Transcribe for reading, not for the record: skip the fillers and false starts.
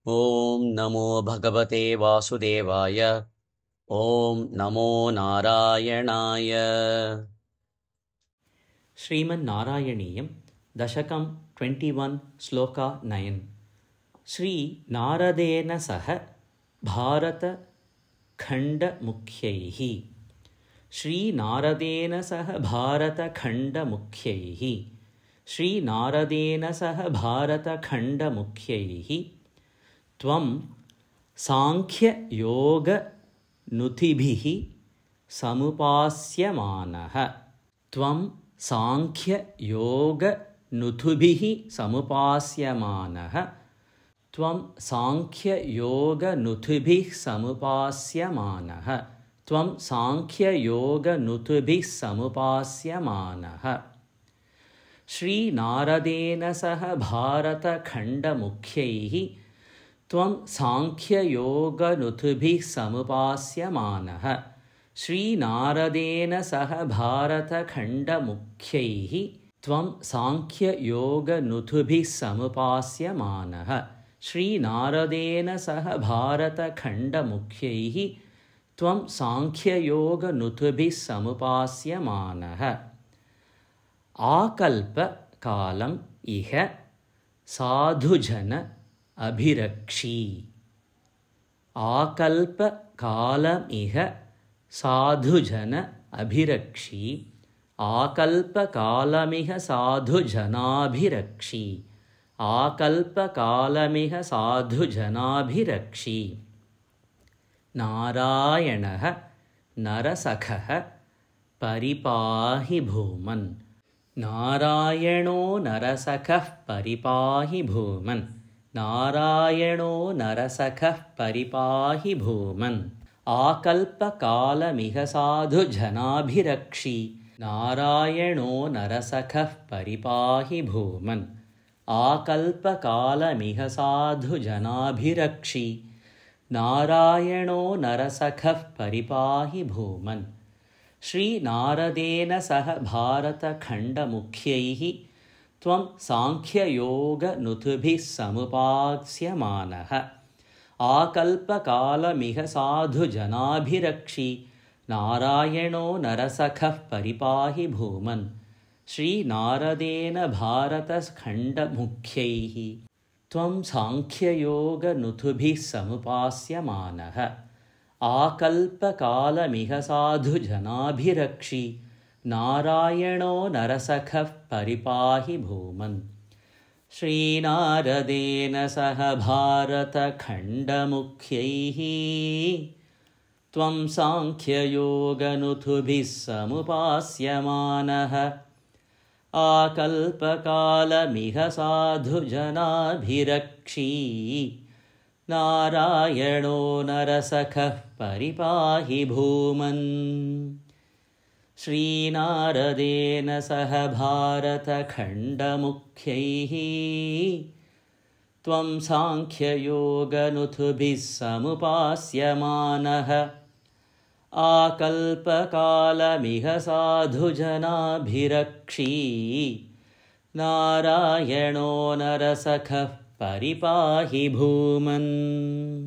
ॐ नमो भगवते वासुदेवाय। ॐ नमो नारायणाय। श्रीमन्नारायणीयं दशकं 21 श्लोका 9। श्रीनारदेन सह भारतखण्डमुख्यैः। श्रीनारदेन सह भारतखण्डमुख्यैः। श्रीनारदेन सह भारतखण्डमुख्यैः त्वं सांख्ययोगनुतिभिः समुपास्यमानः। त्वं सांख्ययोगनुतिभिः समुपास्यमानः। त्वं सांख्ययोगनुतिभिः समुपास्यमानः। त्वं सांख्ययोगनुतिभिः समुपास्यमानः। श्रीनारदेन सह भारतखण्डमुख्यैः त्वं सांख्ययोगनुतिभिः समुपास्यमानः। श्रीनारदेन सह भारतखण्डमुख्यैः त्वं सांख्ययोगनुतिभिः समुपास्यमानः। श्रीनारदेन सह भारतखण्डमुख्यैः त्वं सांख्ययोगनुतिभिः समुपास्यमानः। आकल्पकालम् इह साधुजन अभिरक्षी। आकल्पकालमिह साधुजन अभिरक्षी। आकल्पकालमिह साधुजनाभिरक्षी। आकल्पकालमिह साधुजनाभिरक्षी। नारायणः नरसखः परिपाहि भूमन्। नारायणो नरसखः परिपाहि भूमन्। नारायणो नरसखः परिपाहि भूमन्। आकल्पकालमिह साधुजनाभिरक्षी। नारायणो नरसखः परिपाहि भूमन्। आकल्पकालमिह साधुजनाभिरक्षी। नारायणो नरसखः परिपाहि भूमन्। श्रीनारदेन सह भारतखण्डमुख्यैः त्वं सांख्ययोगनुतिभिः समुपास्यमानः। आकल्पकालमिह साधुजनाभिरक्षी। नारायणो नरसखः परिपाहि भूमन्। श्रीनारदेन भारतखण्डमुख्यैः त्वं सांख्ययोगनुतिभिः समुपास्यमानः। आकल्पकालमिह साधुजनाभिरक्षी। नारायणो नरसखः परिपाहि भूमन्। श्रीनारदेन सह भारतखण्डमुख्यैः त्वं सांख्ययोगनुतिभिः समुपास्यमानः। आकल्पकालमिह साधुजनाभिरक्षी। नारायणो नरसखः परिपाहि भूमन्। श्रीनारदेन सह भारतखण्डमुख्यैः त्वं सांख्ययोगनुतिभिः समुपास्यमानः। आकल्पकालमिह साधुजनाभिरक्षी। नारायणो नरसखः परिपाहि भूमन्।